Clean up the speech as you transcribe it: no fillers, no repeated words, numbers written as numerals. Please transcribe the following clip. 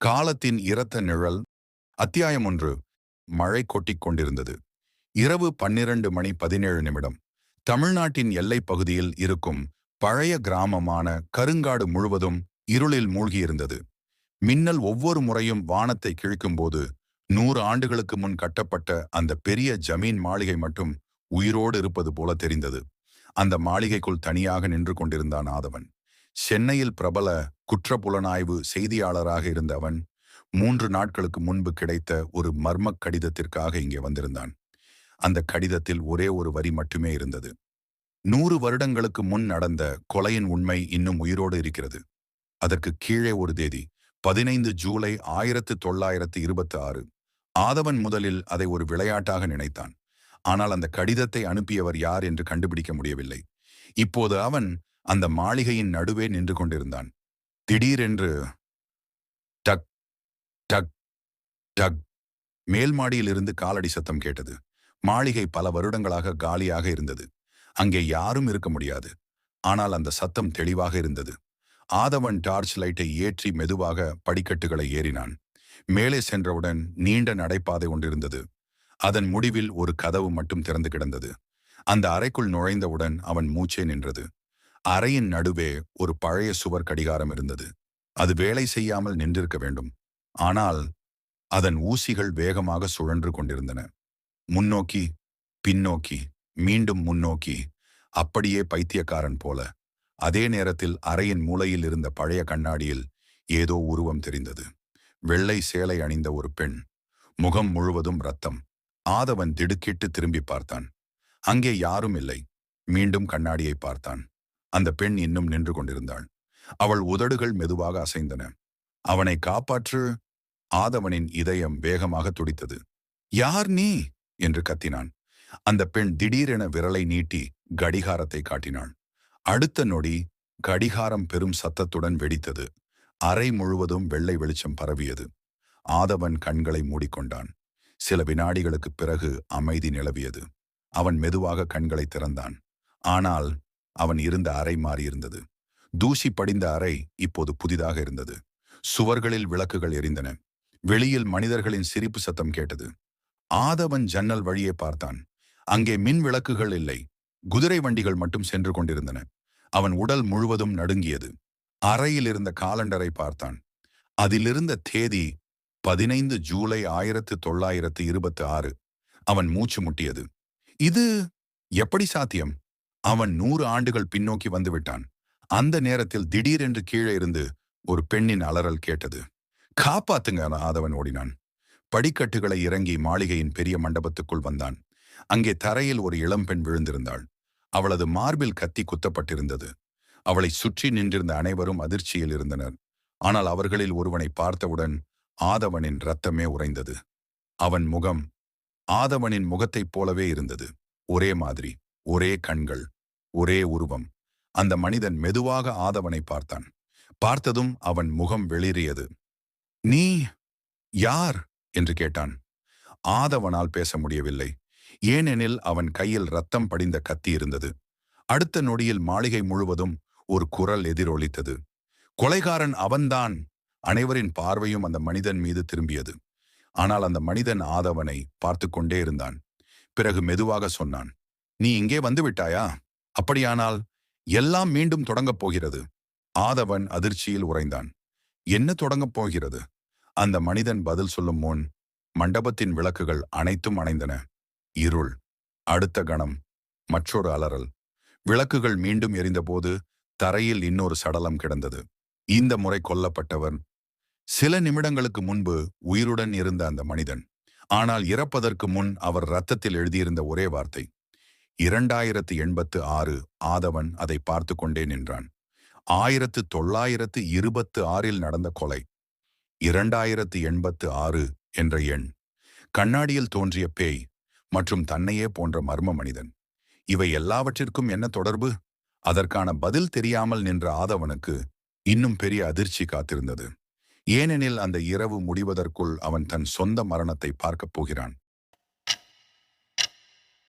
காலத்தின் இரத்த நிழல். அத்தியாயம் 1. மழை கொட்டிக் கொண்டிருந்தது. இரவு 12:17. தமிழ்நாட்டின் எல்லைப் பகுதியில் இருக்கும் பழைய கிராமமான கருங்காடு முழுவதும் இருளில் மூழ்கியிருந்தது. மின்னல் ஒவ்வொரு முறையும் வானத்தை கிழிக்கும்போது 100 ஆண்டுகளுக்கு முன் கட்டப்பட்ட அந்த பெரிய ஜமீன் மாளிகை மட்டும் உயிரோடு இருப்பது போல தெரிந்தது. அந்த மாளிகைக்குள் தனியாக நின்று கொண்டிருந்தான் ஆதவன். சென்னையில் பிரபல குற்றப்புலனாய்வு செய்தியாளராக இருந்த அவன் 3 நாட்களுக்கு முன்பு கிடைத்த ஒரு மர்மக் கடிதத்திற்காக இங்கே வந்திருந்தான். அந்த கடிதத்தில் ஒரே ஒரு வரி மட்டுமே இருந்தது. 100 வருடங்களுக்கு முன் நடந்த கொலையின் உண்மை இன்னும் உயிரோடு இருக்கிறது. அதற்கு கீழே ஒரு தேதி, 15 ஜூலை 1926. ஆதவன் முதலில் அதை ஒரு விளையாட்டாக நினைத்தான். ஆனால் அந்த கடிதத்தை அனுப்பியவர் யார் என்று கண்டுபிடிக்க முடியவில்லை. இப்போது அவன் அந்த மாளிகையின் நடுவே நின்று கொண்டிருந்தான். திடீரென்று டக் டக் டக் மேல் மாடியிலிருந்து காலடி சத்தம் கேட்டது. மாளிகை பல வருடங்களாக காலியாக இருந்தது. அங்கே யாரும் இருக்க முடியாது. ஆனால் அந்த சத்தம் தெளிவாக இருந்தது. ஆதவன் டார்ச் லைட்டை ஏற்றி மெதுவாக படிக்கட்டுகளை ஏறினான். மேலே சென்றவுடன் நீண்ட நடைபாதை ஒன்றிருந்தது. அதன் முடிவில் ஒரு கதவு மட்டும் திறந்து கிடந்தது. அந்த அறைக்குள் நுழைந்தவுடன் அவன் மூச்சே நின்றது. அறையின் நடுவே ஒரு பழைய சுவர் கடிகாரம் இருந்தது. அது வேலை செய்யாமல் நின்றிருக்க வேண்டும். ஆனால் அதன் ஊசிகள் வேகமாக சுழன்று கொண்டிருந்தன. முன்னோக்கி, பின்னோக்கி, மீண்டும் முன்னோக்கி, அப்படியே பைத்தியக்காரன் போல. அதே நேரத்தில் அறையின் மூலையில் இருந்த பழைய கண்ணாடியில் ஏதோ உருவம் தெரிந்தது. வெள்ளை சேலை அணிந்த ஒரு பெண், முகம் முழுவதும் இரத்தம். ஆதவன் திடுக்கிட்டு திரும்பி பார்த்தான். அங்கே யாரும் இல்லை. மீண்டும் கண்ணாடியை பார்த்தான். அந்த பெண் இன்னும் நின்று கொண்டிருந்தாள். அவள் உதடுகள் மெதுவாக அசைந்தன. அவனை காப்பாற்று! ஆதவனின் இதயம் வேகமாக துடித்தது. யார் நீ என்று கத்தினான். அந்த பெண் திடீரென விரலை நீட்டி கடிகாரத்தை காட்டினாள். அடுத்த நொடி கடிகாரம் பெரும் சத்தத்துடன் வெடித்தது. அறை முழுவதும் வெள்ளை வெளிச்சம் பரவியது. ஆதவன் கண்களை மூடிக்கொண்டான். சில வினாடிகளுக்கு பிறகு அமைதி நிலவியது. அவன் மெதுவாக கண்களை திறந்தான். ஆனால் அவன் இருந்த அறை மாறியிருந்தது. தூசி படிந்த அறை இப்போது புதிதாக இருந்தது. சுவர்களில் விளக்குகள் எரிந்தன. வெளியில் மனிதர்களின் சிரிப்பு சத்தம் கேட்டது. ஆதவன் ஜன்னல் வழியே பார்த்தான். அங்கே மின் விளக்குகள் இல்லை. குதிரை வண்டிகள் மட்டும் சென்று கொண்டிருந்தன. அவன் உடல் முழுவதும் நடுங்கியது. அறையில் இருந்த காலண்டரை பார்த்தான். அதிலிருந்த தேதி 15 ஜூலை 1926. அவன் மூச்சு முட்டியது. இது எப்படி சாத்தியம்? அவன் 100 ஆண்டுகள் பின்னோக்கி வந்துவிட்டான். அந்த நேரத்தில் திடீரென்று கீழே இருந்து ஒரு பெண்ணின் அலறல் கேட்டது. காப்பாத்துங்க! ஆதவன் ஓடினான். படிக்கட்டுகளை இறங்கி மாளிகையின் பெரிய மண்டபத்துக்குள் வந்தான். அங்கே தரையில் ஒரு இளம்பெண் விழுந்திருந்தாள். அவளது மார்பில் கத்தி குத்தப்பட்டிருந்தது. அவளை சுற்றி நின்றிருந்த அனைவரும் அதிர்ச்சியில் இருந்தனர். ஆனால் அவர்களில் ஒருவனை பார்த்தவுடன் ஆதவனின் இரத்தமே உறைந்தது. அவன் முகம் ஆதவனின் முகத்தைப் போலவே இருந்தது. ஒரே மாதிரி, ஒரே கண்கள், ஒரே உருவம். அந்த மனிதன் மெதுவாக ஆதவனை பார்த்தான். பார்த்ததும் அவன் முகம் வெளிரியது. நீ யார் என்று கேட்டான். ஆதவனால் பேச முடியவில்லை. ஏனெனில் அவன் கையில் இரத்தம் படிந்த கத்தி இருந்தது. அடுத்த நொடியில் மாளிகை முழுவதும் ஒரு குரல் எதிரொலித்தது. கொலைகாரன் அவன்தான்! அனைவரின் பார்வையும் அந்த மனிதன் மீது திரும்பியது. ஆனால் அந்த மனிதன் ஆதவனை பார்த்து கொண்டே இருந்தான். பிறகு மெதுவாக சொன்னான். நீ இங்கே வந்துவிட்டாயா? அப்படியானால் எல்லாம் மீண்டும் தொடங்கப் போகிறது. ஆதவன் அதிர்ச்சியில் உறைந்தான். என்ன தொடங்கப் போகிறது? அந்த மனிதன் பதில் சொல்லும் முன் மண்டபத்தின் விளக்குகள் அனைத்தும் அணைந்தன. இருள். அடுத்த கணம் மற்றொரு அலறல். விளக்குகள் மீண்டும் எரிந்தபோது தரையில் இன்னொரு சடலம் கிடந்தது. இந்த முறை கொல்லப்பட்டவன் சில நிமிடங்களுக்கு முன்பு உயிருடன் இருந்த அந்த மனிதன். ஆனால் இறப்பதற்கு முன் அவர் இரத்தத்தில் எழுதியிருந்த ஒரே வார்த்தை 2086. ஆதவன் அதை பார்த்து கொண்டே நின்றான். 1926 நடந்த கொலை. 2086 என்ற எண். கண்ணாடியில் தோன்றிய பேய் மற்றும் தன்னையே போன்ற மர்ம மனிதன். இவை எல்லாவற்றிற்கும் என்ன தொடர்பு? அதற்கான பதில் தெரியாமல் நின்ற ஆதவனுக்கு இன்னும் பெரிய அதிர்ச்சி காத்திருந்தது. ஏனெனில் அந்த இரவு முடிவதற்குள் அவன் தன் சொந்த மரணத்தை பார்க்கப் போகிறான்.